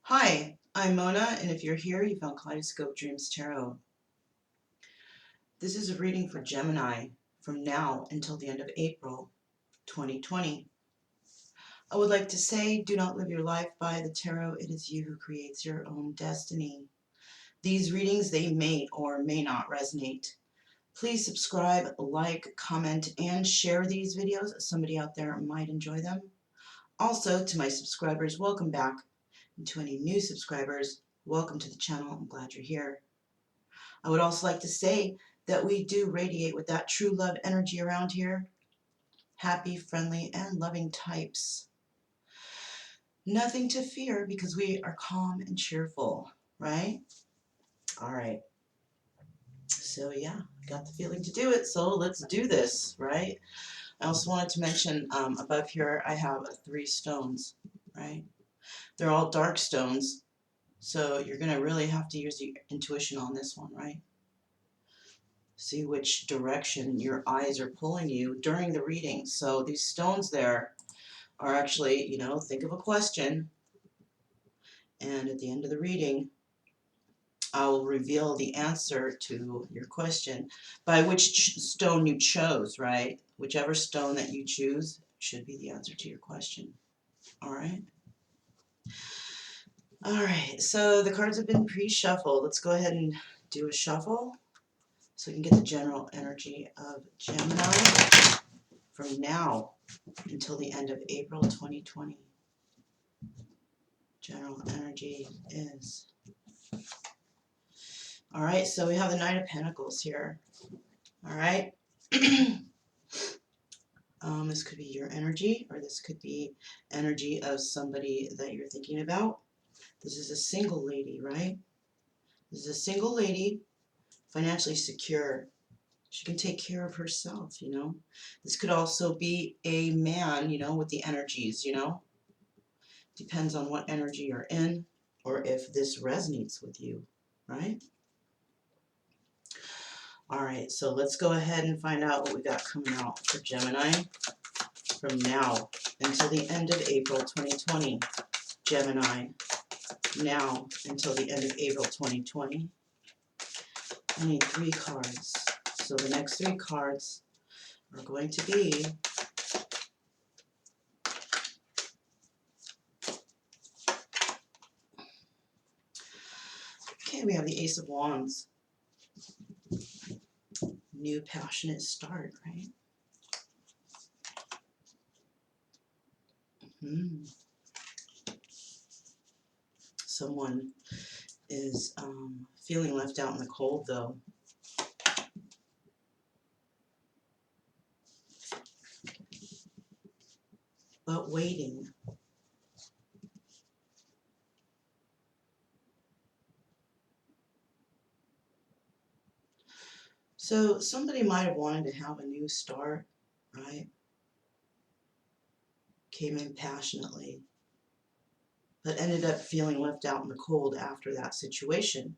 Hi, I'm Mona, and if you're here, you found Kaleidoscope Dreams Tarot. This is a reading for Gemini from now until the end of April 2020. I would like to say, do not live your life by the tarot. It is you who creates your own destiny. These readings, they may or may not resonate. Please subscribe, like, comment, and share these videos. Somebody out there might enjoy them. Also, to my subscribers, welcome back. And to any new subscribers, welcome to the channel. I'm glad you're here. I would also like to say that we do radiate with that true love energy around here. Happy, friendly, and loving types. Nothing to fear because we are calm and cheerful, right? All right. So yeah, got the feeling to do it, so let's do this, right? I also wanted to mention above here I have 3 stones, right? They're all dark stones, so you're going to really have to use your intuition on this one, right? See which direction your eyes are pulling you during the reading. So these stones there are actually, think of a question, and at the end of the reading, I will reveal the answer to your question by which stone you chose, right? Whichever stone that you choose should be the answer to your question. All right? All right, so the cards have been pre-shuffled. Let's go ahead and do a shuffle so we can get the general energy of Gemini from now until the end of April 2020. General energy is. All right, so we have the Nine of Pentacles here. All right. This could be your energy, or this could be energy of somebody that you're thinking about. This is a single lady, right? This is a single lady, financially secure. She can take care of herself, This could also be a man, with the energies, Depends on what energy you're in, or if this resonates with you, right? All right, so let's go ahead and find out what we got coming out for Gemini from now until the end of April 2020. Gemini, now until the end of April 2020. I need 3 cards. So the next 3 cards are going to be okay, we have the Ace of Wands. New passionate start, right? Someone is feeling left out in the cold, though. But waiting. So somebody might have wanted to have a new start, right? Came in passionately, but ended up feeling left out in the cold after that situation.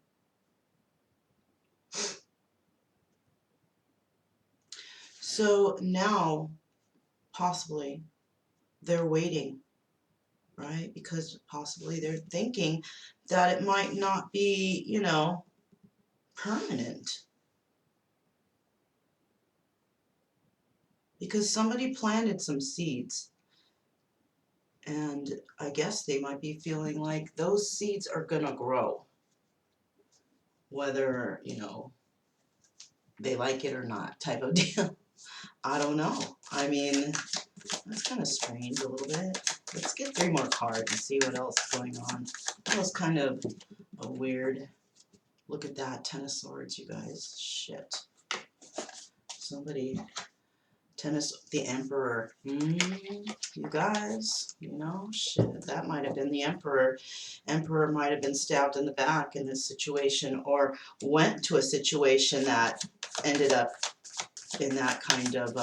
So now, possibly, they're waiting, right? Because possibly they're thinking that it might not be, permanent. Because somebody planted some seeds. And I guess they might be feeling like those seeds are going to grow. Whether, they like it or not type of deal. I don't know. I mean, that's kind of strange a little bit. Let's get 3 more cards and see what else is going on. That was kind of a weird. Look at that. 10 of Swords, you guys. Shit. Somebody. The Emperor. You guys, shit, that might have been the Emperor. Emperor might have been stabbed in the back in this situation, or went to a situation that ended up in that kind of,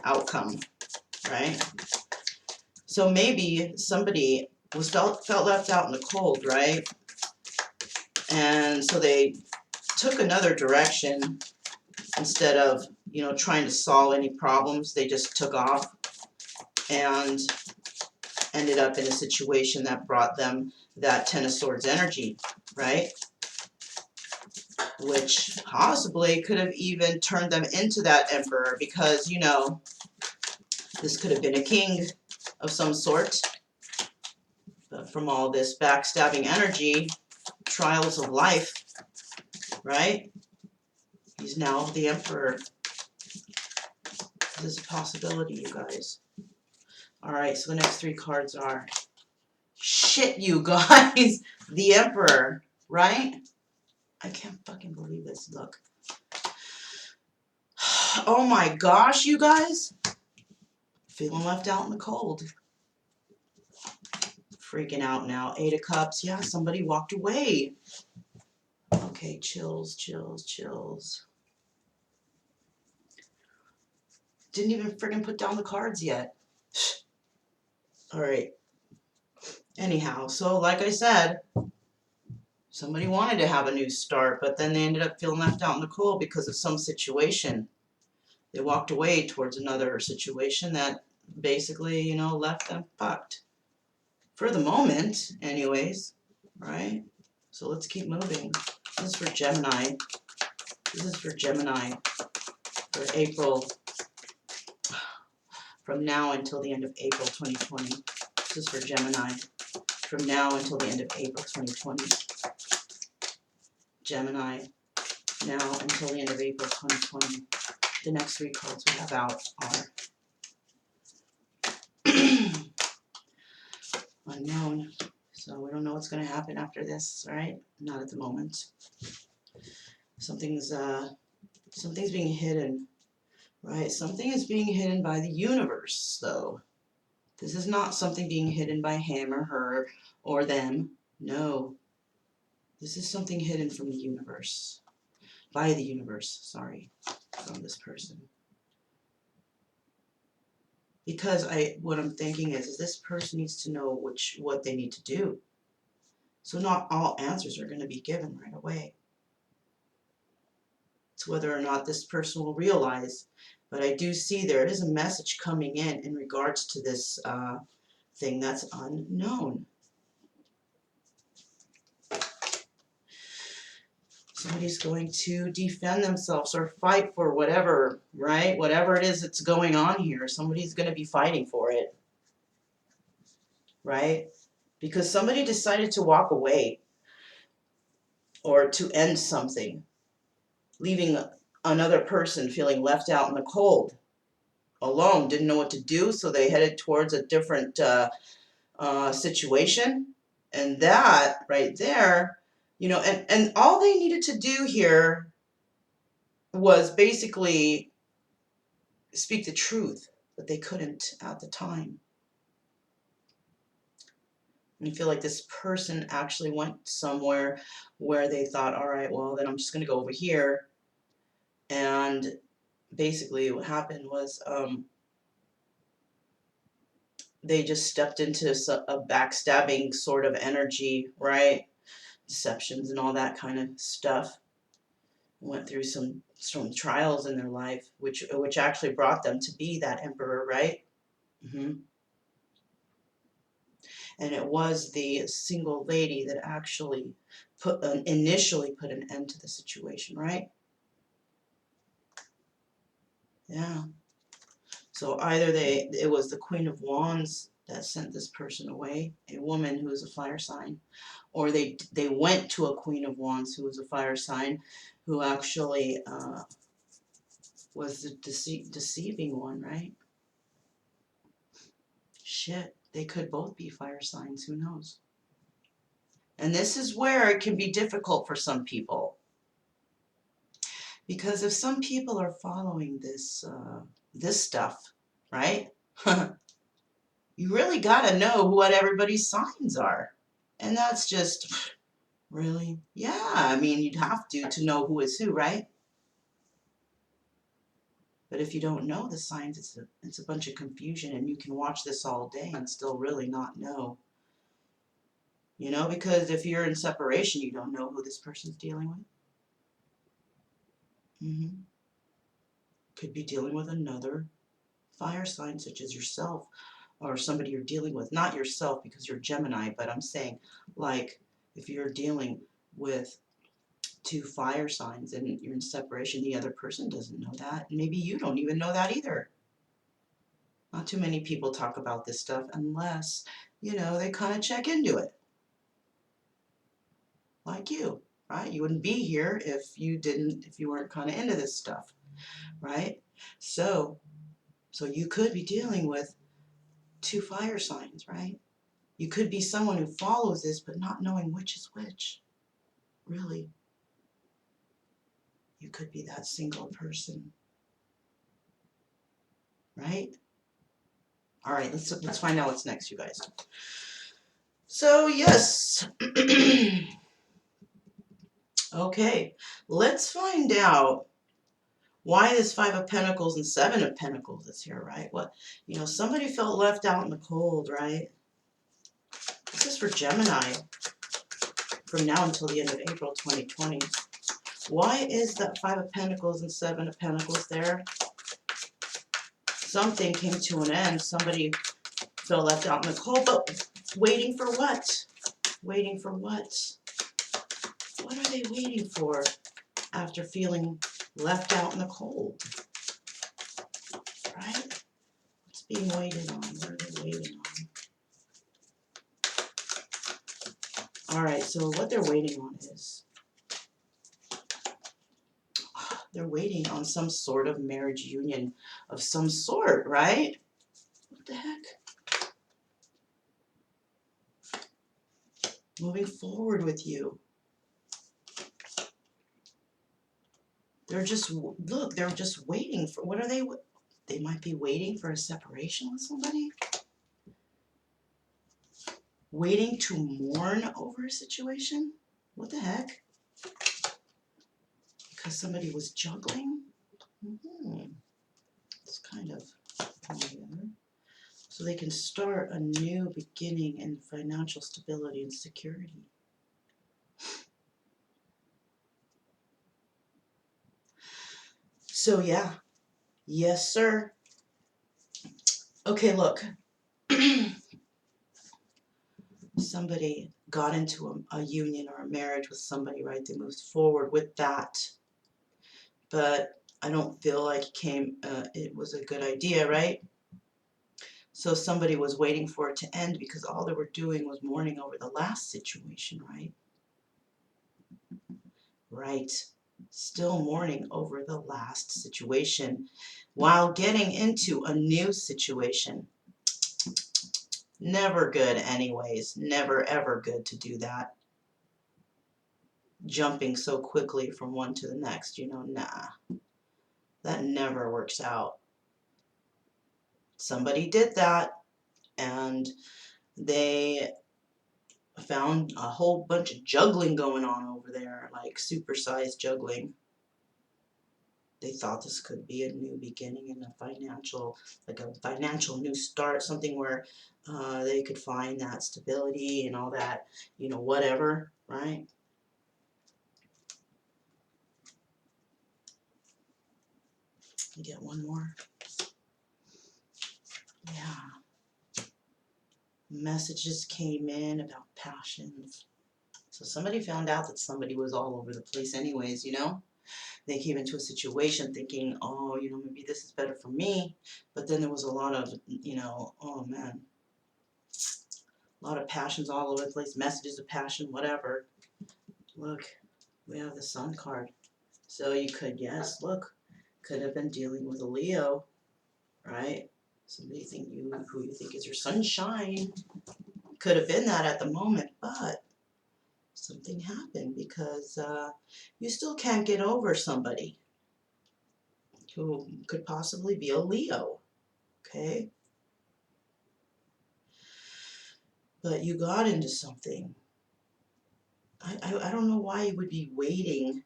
outcome, right? So maybe somebody was felt left out in the cold, right? And so they took another direction instead of, trying to solve any problems. They just took off, and ended up in a situation that brought them that Ten of Swords energy, right? Which possibly could have even turned them into that Emperor, because, you know, this could have been a king of some sort. But from all this backstabbing energy, trials of life, right? He's now the Emperor. This is a possibility, you guys. Alright, so the next three cards are... Shit, you guys! The Emperor, right? I can't fucking believe this. Look. Oh my gosh, you guys. Feeling left out in the cold. Freaking out now. Eight of Cups. Yeah, somebody walked away. Okay, chills, chills, chills. Didn't even friggin' put down the cards yet. Alright. Anyhow, so like I said, somebody wanted to have a new start, but then they ended up feeling left out in the cold because of some situation. They walked away towards another situation that basically, you know, left them fucked. For the moment, anyways, right? So let's keep moving. This is for Gemini. This is for Gemini for April, from now until the end of April 2020. This is for Gemini from now until the end of April 2020. Gemini, now until the end of April 2020. The next three cards we have out are unknown. So we don't know what's going to happen after this, right? Not at the moment. Something's being hidden, right? Something is being hidden by the universe, though. This is not something being hidden by him or her or them. No. This is something hidden from the universe. By the universe, sorry, from this person. Because what I'm thinking is this person needs to know what they need to do. So not all answers are going to be given right away. It's whether or not this person will realize. But I do see there is a message coming in regards to this thing that's unknown. Somebody's going to defend themselves or fight for whatever, right? Whatever it is that's going on here, somebody's going to be fighting for it, right? Because somebody decided to walk away or to end something, leaving another person feeling left out in the cold, alone, didn't know what to do, so they headed towards a different situation. And that right there, you know, and all they needed to do here was basically speak the truth, but they couldn't at the time. And I feel like this person actually went somewhere where they thought, all right, well, then I'm just going to go over here. And basically what happened was they just stepped into a backstabbing sort of energy, right? Deceptions and all that kind of stuff. Went through some trials in their life, which actually brought them to be that emperor, right? And it was the single lady that actually initially put an end to the situation, right? Yeah. So either it was the Queen of Wands that sent this person away, a woman who is a fire sign, or they went to a Queen of Wands who was a fire sign, who actually was the deceiving one, right? Shit, they could both be fire signs, who knows? And this is where it can be difficult for some people. Because if some people are following this stuff, right? You really got to know what everybody's signs are. And that's just, really? Yeah, I mean, you'd have to know who is who, right? But if you don't know the signs, it's a bunch of confusion, and you can watch this all day and still really not know. You know, because if you're in separation, you don't know who this person's dealing with. Could be dealing with another fire sign, such as yourself, or somebody you're dealing with, not yourself because you're Gemini, but I'm saying like if you're dealing with two fire signs and you're in separation, the other person doesn't know that. Maybe you don't even know that either. Not too many people talk about this stuff unless, you know, they kind of check into it. Like you, right? You wouldn't be here if you weren't kind of into this stuff, right? So you could be dealing with two fire signs, right? You could be someone who follows this but not knowing which is which. Really. You could be that single person. Right? All right, let's find out what's next, you guys. So, yes. Okay, let's find out why this Five of Pentacles and Seven of Pentacles is here, right? What, you know, somebody felt left out in the cold, right? This is for Gemini from now until the end of April 2020. Why is that Five of Pentacles and Seven of Pentacles there? Something came to an end. Somebody felt left out in the cold, but waiting for what? Waiting for what? What are they waiting for after feeling left out in the cold? Right? What's being waited on? What are they waiting on? Alright, so what they're waiting on is they're waiting on some sort of marriage union of some sort, right? What the heck? Moving forward with you. They're just, look, they're just waiting for, what are they? They might be waiting for a separation with somebody. Waiting to mourn over a situation? What the heck? Because somebody was juggling? It's kind of together. So they can start a new beginning in financial stability and security. So yeah. Yes, sir. Okay, look. Somebody got into a union or a marriage with somebody, right? They moved forward with that. But I don't feel like it was a good idea, right? So somebody was waiting for it to end because all they were doing was mourning over the last situation, right? Right. Still mourning over the last situation while getting into a new situation. Never good anyways. Never ever good to do that. Jumping so quickly from one to the next, you know, nah. That never works out. Somebody did that and they found a whole bunch of juggling going on over there, like supersized juggling. They thought this could be a new beginning and a financial new start, something where they could find that stability and all that, you know, whatever, right? Get one more. Yeah. Messages came in about passions. So somebody found out that somebody was all over the place anyways, you know? They came into a situation thinking, oh, you know, maybe this is better for me. But then there was a lot of, you know, oh man, a lot of passions all over the place, messages of passion, whatever. Look, we have the Sun card. So you could, yes, look, could have been dealing with a Leo, right? Somebody who you think is your sunshine. Could have been that at the moment, but something happened because you still can't get over somebody who could possibly be a Leo, okay? But you got into something. I don't know why you would be waiting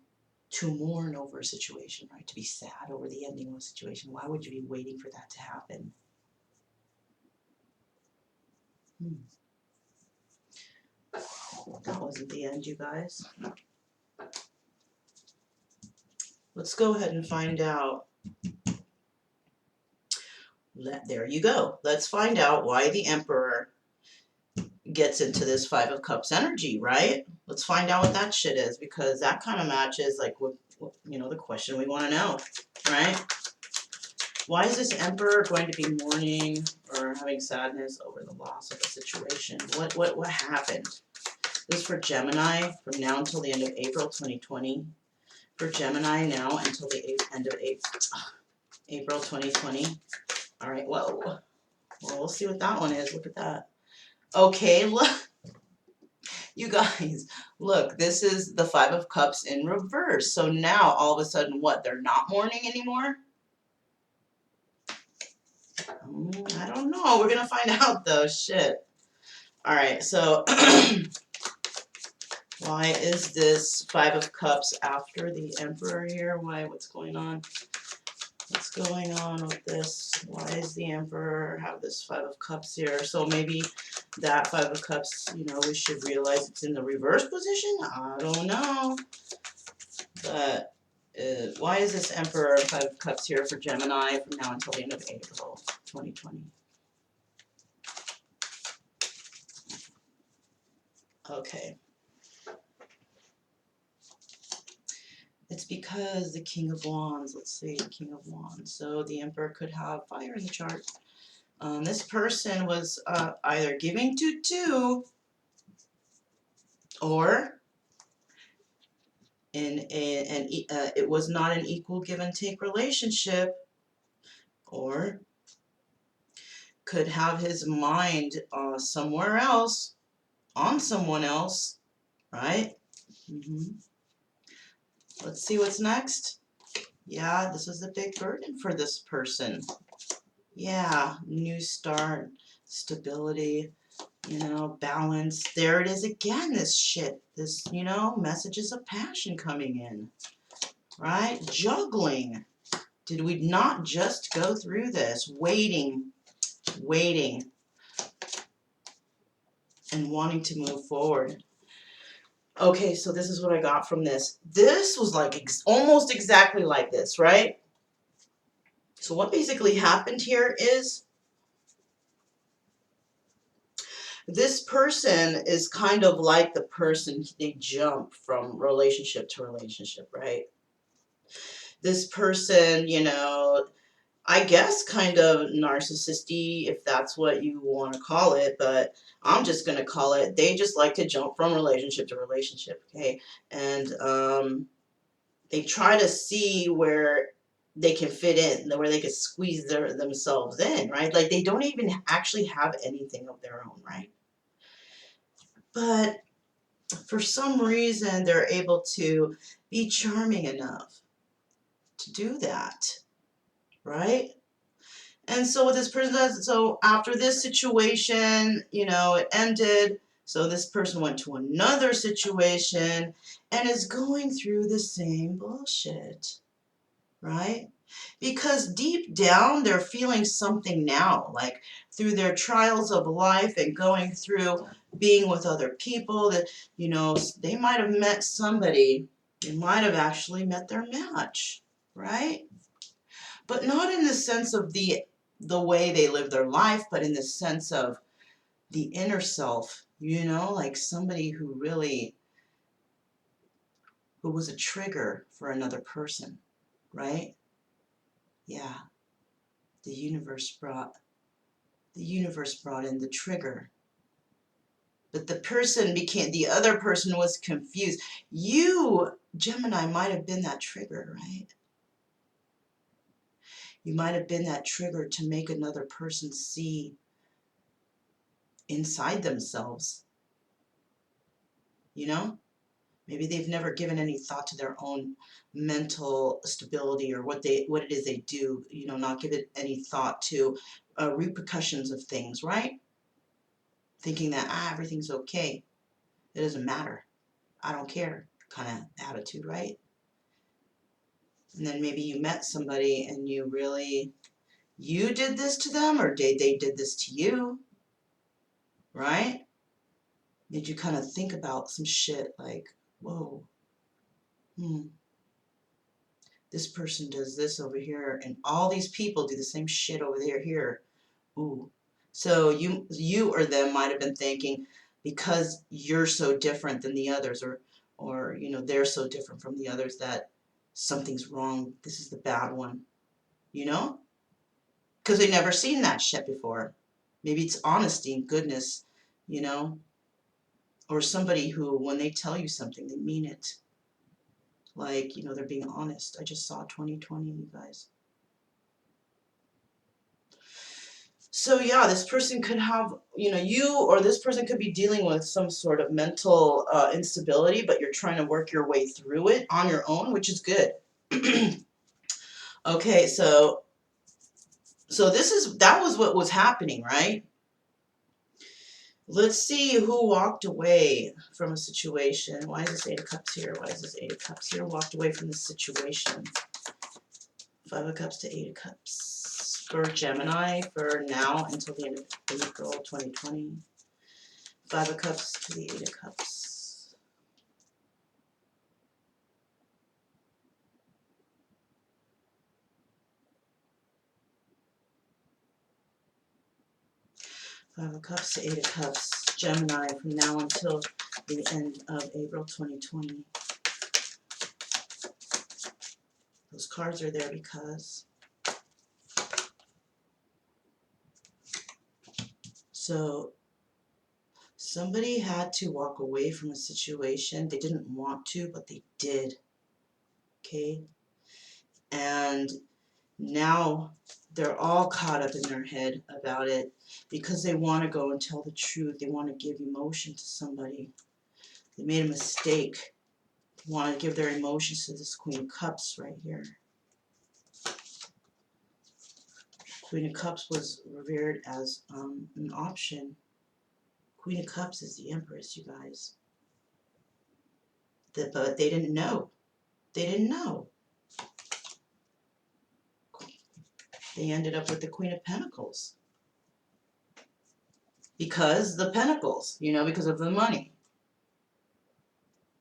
to mourn over a situation, right? To be sad over the ending of a situation. Why would you be waiting for that to happen? That wasn't the end, you guys. Let's go ahead and find out There you go. Let's find out why the Emperor gets into this Five of Cups energy, right? Let's find out what that shit is, because that kind of matches like what the question we want to know, right? Why is this Emperor going to be mourning or having sadness over the loss of a situation? What happened? This is for Gemini from now until the end of April 2020. For Gemini now until the end of April 2020. All right, well, we'll see what that one is. Look at that. Okay, look. You guys, look, this is the Five of Cups in reverse. So now, all of a sudden, what? They're not mourning anymore? I don't know. We're going to find out, though. Shit. All right, so why is this Five of Cups after the Emperor here? Why? What's going on? What's going on with this? Why is the Emperor have this Five of Cups here? So maybe that Five of Cups, we should realize it's in the reverse position? I don't know. But why is this Emperor Five of Cups here for Gemini from now until the end of April 2020? Okay. It's because the King of Wands, let's see, King of Wands. So the Emperor could have fire in the chart. This person was either giving to two, or it was not an equal give and take relationship, or could have his mind somewhere else, on someone else, right? Let's see what's next. Yeah, this was a big burden for this person. Yeah, new start, stability, balance. There it is again, this shit. This, messages of passion coming in, right? Juggling. Did we not just go through this? Waiting, and wanting to move forward. Okay, so this is what I got from this. This was like almost exactly like this, right? So what basically happened here is this person is kind of like the person, they jump from relationship to relationship, right? This person, I guess kind of narcissistic, if that's what you want to call it, but I'm just going to call it, they just like to jump from relationship to relationship, okay? And they try to see where they can fit in, where they can squeeze themselves in, right? Like they don't even actually have anything of their own, right? But for some reason, they're able to be charming enough to do that, right? And so what this person does, so after this situation, it ended. So this person went to another situation and is going through the same bullshit, right? Because deep down, they're feeling something now, like through their trials of life and going through being with other people that, they might have met somebody, they might have actually met their match, right? But not in the sense of the way they live their life, but in the sense of the inner self, like somebody who was a trigger for another person, right? Yeah, the universe brought in the trigger. But the other person was confused. You, Gemini, might have been that trigger, right? You might have been that trigger to make another person see inside themselves, Maybe they've never given any thought to their own mental stability or what it is they do, not give it any thought to repercussions of things, right? Thinking that, everything's okay. It doesn't matter. I don't care kind of attitude, right? And then maybe you met somebody and you did this to them, or they did this to you, right? Made you kind of think about some shit like, whoa, This person does this over here, and all these people do the same shit over there here. Ooh. So you or them might have been thinking, because you're so different than the others, or you know, they're so different from the others, that something's wrong. This is the bad one, you know? Because they've never seen that shit before. Maybe it's honesty and goodness, you know? Or somebody who, when they tell you something, they mean it. Like, you know, they're being honest. I just saw 2020, you guys. So yeah, this person could have, you know, you or this person could be dealing with some sort of mental instability, but you're trying to work your way through it on your own, which is good. Okay, so that was what was happening, right? Let's see who walked away from a situation. Why is this Eight of Cups here? Why is this Eight of Cups here? Walked away from the situation. Five of Cups to Eight of Cups for Gemini for now until the end of April 2020. Five of Cups to the Eight of Cups. Five of Cups to Eight of Cups. Gemini from now until the end of April 2020. Those cards are there because... So somebody had to walk away from a situation. They didn't want to, but they did. Okay? And now they're all caught up in their head about it because they want to go and tell the truth. They want to give emotion to somebody. They made a mistake. They want to give their emotions to this Queen of Cups right here. Queen of Cups was revered as an option. Queen of Cups is the Empress, you guys. But they didn't know. They didn't know. They ended up with the Queen of Pentacles. Because the Pentacles, you know, because of the money.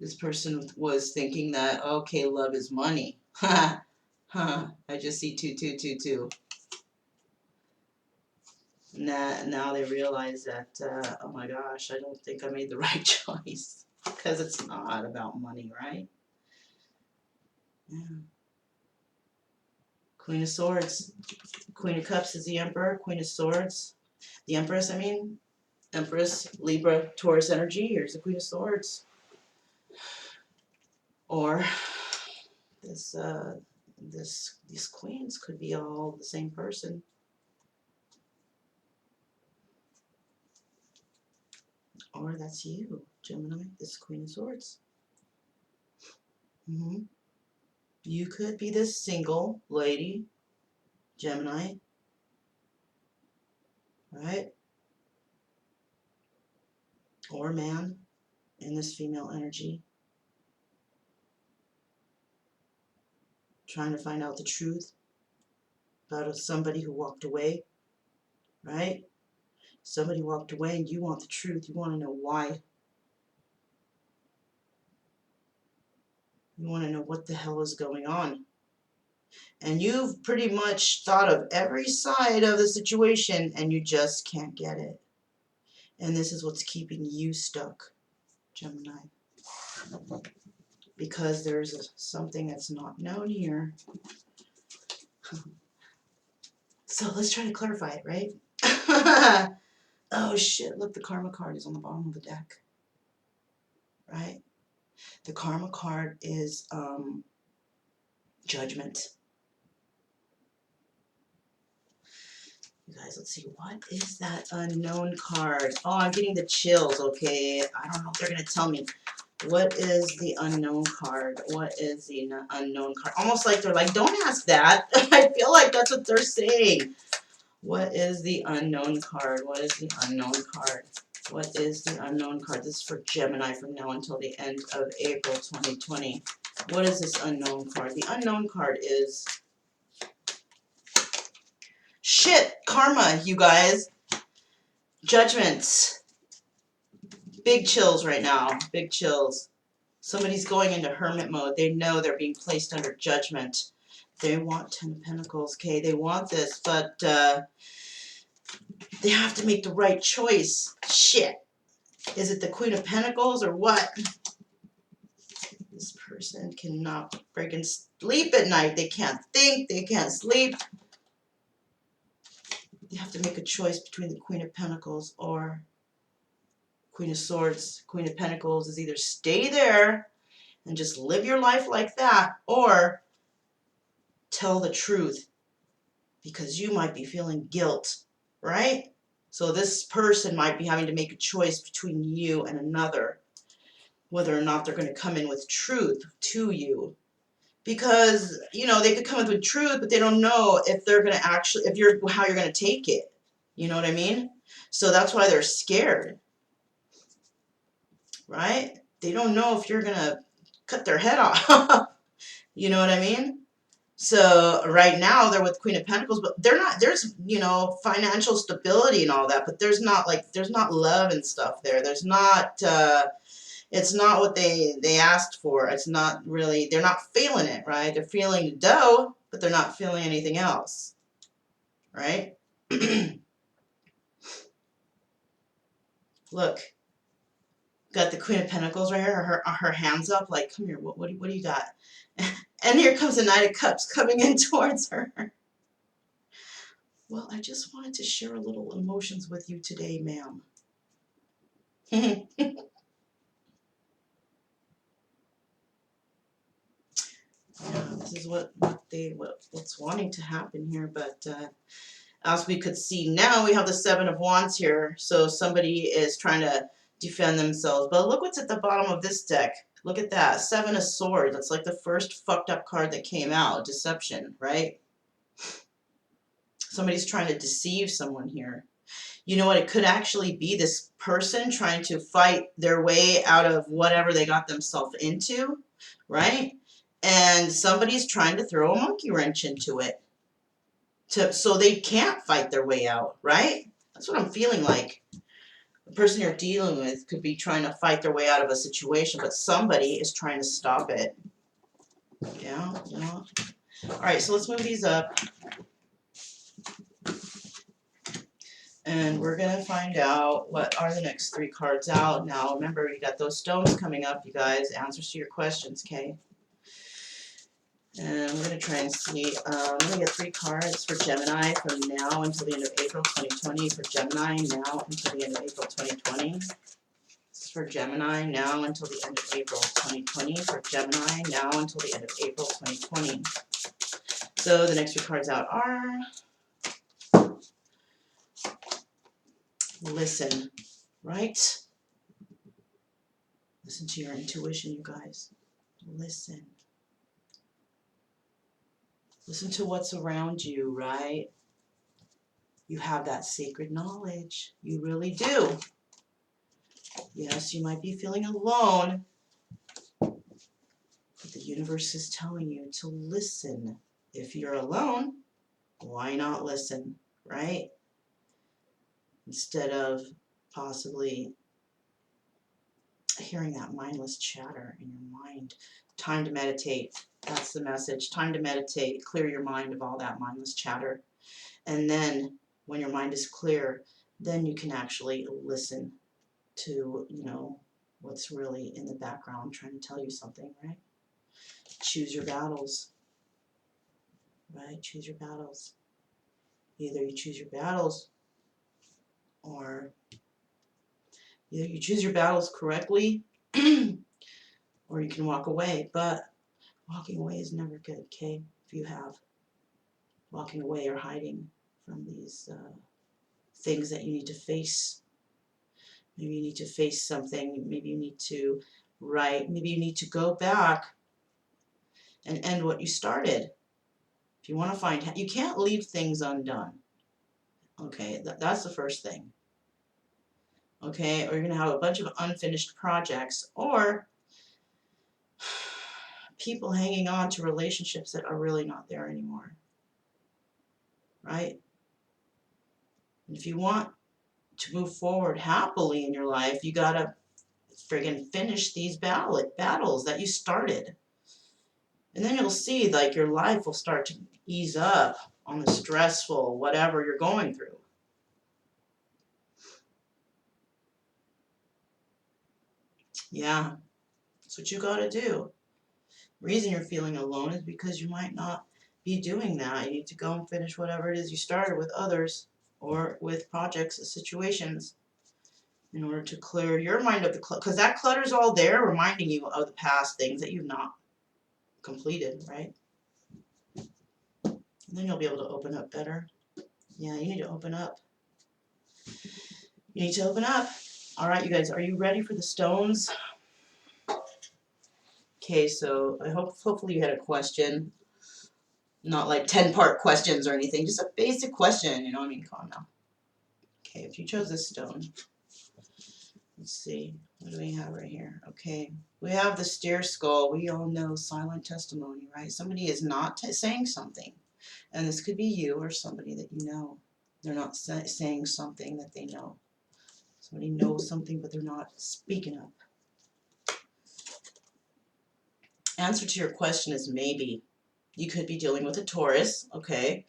This person was thinking that, okay, love is money. Ha! I just see 2222. Now they realize that, oh my gosh, I don't think I made the right choice. Because it's not about money, right? Yeah. Queen of Swords. Queen of Cups is the Emperor. Queen of Swords. The Empress, I mean. Empress, Libra, Taurus energy. Here's the Queen of Swords. Or these queens could be all the same person. Or that's you, Gemini. This Queen of Swords. You could be this single lady, Gemini, right? Or man in this female energy, trying to find out the truth about somebody who walked away, right? Somebody walked away and you want the truth. You want to know why. You want to know what the hell is going on. And you've pretty much thought of every side of the situation and you just can't get it. And this is what's keeping you stuck, Gemini. Because there's something that's not known here. So let's try to clarify it, right? Oh shit, look, the karma card is on the bottom of the deck. Right? The karma card is judgment. You guys, let's see, what is that unknown card? Oh, I'm getting the chills, okay? I don't know if they're going to tell me. What is the unknown card? What is the unknown card? Almost like they're like, don't ask that. I feel like that's what they're saying. What is the unknown card? What is the unknown card? What is the unknown card? This is for Gemini from now until the end of April 2020. What is this unknown card? The unknown card is... shit! Karma, you guys. Judgments. Big chills right now. Big chills. Somebody's going into hermit mode. They know they're being placed under judgment. They want 10 of Pentacles. Okay, they want this, but they have to make the right choice. Shit. Is it the Queen of Pentacles or what? This person cannot freaking sleep at night. They can't think. They can't sleep. You have to make a choice between the Queen of Pentacles or Queen of Swords. Queen of Pentacles is either stay there and just live your life like that, or tell the truth, because you might be feeling guilt, right? So this person might be having to make a choice between you and another, whether or not they're going to come in with truth to you. Because, you know, they could come in with truth, but they don't know if they're going to actually, how you're going to take it. You know what I mean? So that's why they're scared, right? They don't know if you're going to cut their head off. You know what I mean? So right now they're with Queen of Pentacles, but they're not, there's, you know, financial stability and all that, but there's not love and stuff there. There's not, it's not what they asked for. It's not really, they're not feeling it, right? They're feeling the dough, but they're not feeling anything else, right? Look, got the Queen of Pentacles right here, her hands up, like, come here, what do you got? And here comes the Knight of Cups coming in towards her. Well, I just wanted to share a little emotions with you today, ma'am. Yeah, this is what's wanting to happen here, but as we could see now, we have the Seven of Wands here, so somebody is trying to defend themselves. But look what's at the bottom of this deck. Look at that, Seven of Swords. That's like the first fucked up card that came out, deception, right? Somebody's trying to deceive someone here. You know what, it could actually be this person trying to fight their way out of whatever they got themselves into, right? And somebody's trying to throw a monkey wrench into it, so they can't fight their way out, right? That's what I'm feeling like. The person you're dealing with could be trying to fight their way out of a situation, but somebody is trying to stop it. Yeah. All right, so let's move these up. And we're going to find out what are the next three cards out. Now, remember, you got those stones coming up, you guys. Answers to your questions, okay? And I'm going to try and see. I'm going to get three cards for Gemini from now until the end of April 2020. For Gemini, now until the end of April 2020. This is for Gemini, now until the end of April 2020. For Gemini, now until the end of April 2020. So the next three cards out are... Listen, right? Listen to your intuition, you guys. Listen. Listen to what's around you, right? You have that sacred knowledge. You really do. Yes, you might be feeling alone, but the universe is telling you to listen. If you're alone, why not listen, right? Instead of possibly hearing that mindless chatter in your mind. Time to meditate. That's the message. Time to meditate. Clear your mind of all that mindless chatter. And then when your mind is clear, then you can actually listen to, you know, what's really in the background trying to tell you something, right? Choose your battles, right? Choose your battles. Either you choose your battles or either you choose your battles correctly or you can walk away. But walking away is never good, okay? If you have walking away or hiding from these things that you need to face. Maybe you need to face something. Maybe you need to write. Maybe you need to go back and end what you started. If you want to find, you can't leave things undone. Okay, that's the first thing. Okay, or you're going to have a bunch of unfinished projects or people hanging on to relationships that are really not there anymore. Right? And if you want to move forward happily in your life, you got to friggin' finish these battles that you started. And then you'll see like your life will start to ease up on the stressful whatever you're going through. Yeah, that's what you got to do. Reason you're feeling alone is because you might not be doing that. You need to go and finish whatever it is you started with others or with projects or situations in order to clear your mind of the clutter. Because that clutter's all there reminding you of the past things that you've not completed, right? And then you'll be able to open up better. Yeah, you need to open up. You need to open up. All right, you guys, are you ready for the stones? Okay, so hopefully you had a question. Not like 10-part questions or anything, just a basic question, you know what I mean? Come on now. Okay, if you chose this stone, let's see, what do we have right here? Okay, we have the steer skull. We all know silent testimony, right? Somebody is not saying something, and this could be you or somebody that you know. They're not saying something that they know. Somebody knows something, but they're not speaking up. Answer to your question is maybe. You could be dealing with a Taurus, okay?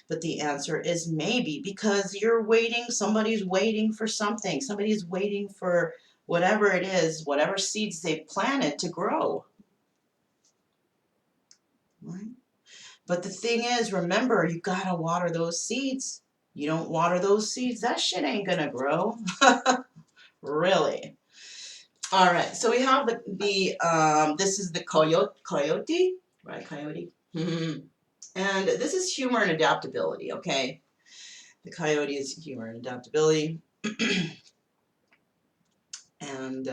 But the answer is maybe, because you're waiting, somebody's waiting for something. Somebody's waiting for whatever it is, whatever seeds they've planted to grow. Right? But the thing is, remember, you gotta water those seeds. You don't water those seeds, that shit ain't gonna grow. Really. All right, so we have this is the coyote, right? Coyote. And this is humor and adaptability, okay? The coyote is humor and adaptability. And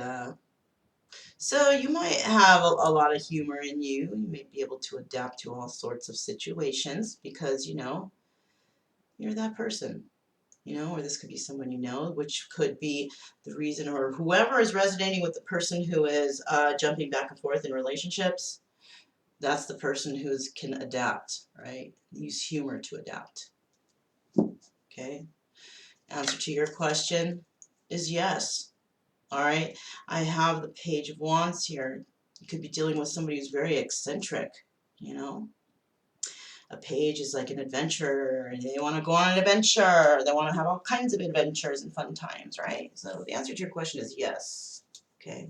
so you might have a lot of humor in you. You may be able to adapt to all sorts of situations because, you know, you're that person. You know, or this could be someone you know, which could be the reason, or whoever is resonating with the person who is jumping back and forth in relationships. That's the person who can adapt, right? Use humor to adapt. Okay. Answer to your question is yes. All right. I have the Page of Wands here. You could be dealing with somebody who's very eccentric, you know. A page is like an adventure. They want to go on an adventure. They want to have all kinds of adventures and fun times, right? So the answer to your question is yes. Okay.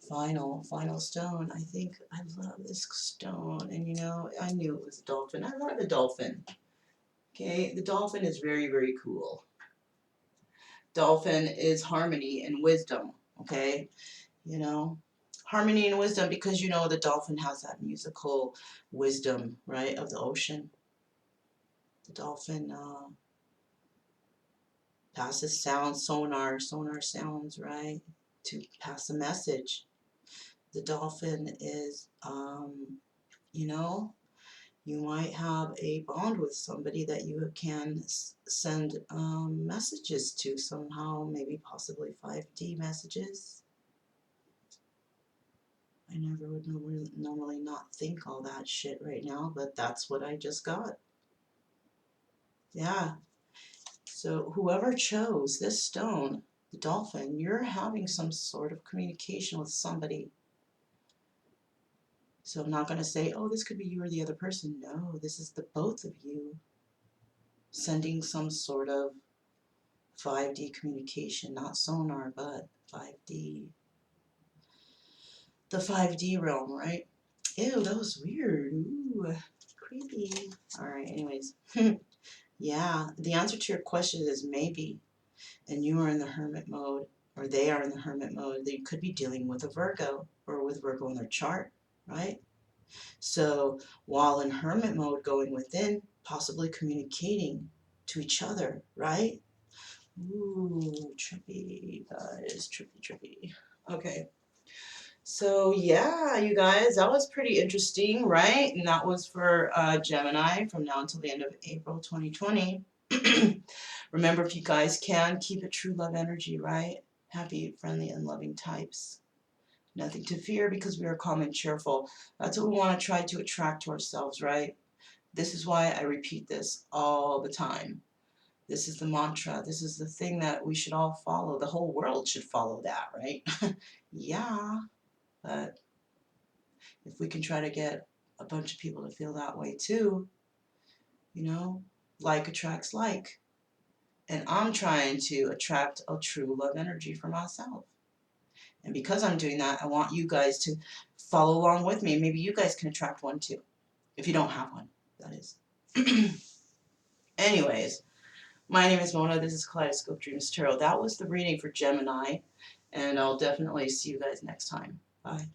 Final stone. I think I love this stone. And you know, I knew it was a dolphin. I love the dolphin. Okay. The dolphin is very, very cool. Dolphin is harmony and wisdom. Okay. You know, harmony and wisdom, because you know the dolphin has that musical wisdom, right, of the ocean. The dolphin passes sound, sonar sounds, right, to pass a message. The dolphin is, you know, you might have a bond with somebody that you can send messages to somehow, maybe possibly 5D messages. I never would normally not think all that shit right now, but that's what I just got. Yeah. So whoever chose this stone, the dolphin, you're having some sort of communication with somebody. So I'm not going to say, oh, this could be you or the other person. No, this is the both of you sending some sort of 5D communication, not sonar, but 5D. The 5D realm, right? Ew, that was weird. Ooh, creepy. All right, anyways. Yeah, the answer to your question is maybe. And you are in the hermit mode, or they are in the hermit mode. They could be dealing with a Virgo or with Virgo in their chart, right? So while in hermit mode, going within, possibly communicating to each other, right? Ooh, trippy, guys, trippy. Okay. So yeah, you guys, that was pretty interesting, right? And that was for Gemini from now until the end of April 2020. Remember, if you guys can, keep it true love energy, right? Happy, friendly, and loving types. Nothing to fear because we are calm and cheerful. That's what we want to try to attract to ourselves, right? This is why I repeat this all the time. This is the mantra. This is the thing that we should all follow. The whole world should follow that, right? Yeah, but If we can try to get a bunch of people to feel that way too, you know, like attracts like. And I'm trying to attract a true love energy for myself. And because I'm doing that, I want you guys to follow along with me. Maybe you guys can attract one too. If you don't have one, that is. Anyways, my name is Mona. This is Kaleidoscope Dreams Tarot. That was the reading for Gemini. And I'll definitely see you guys next time. Bye.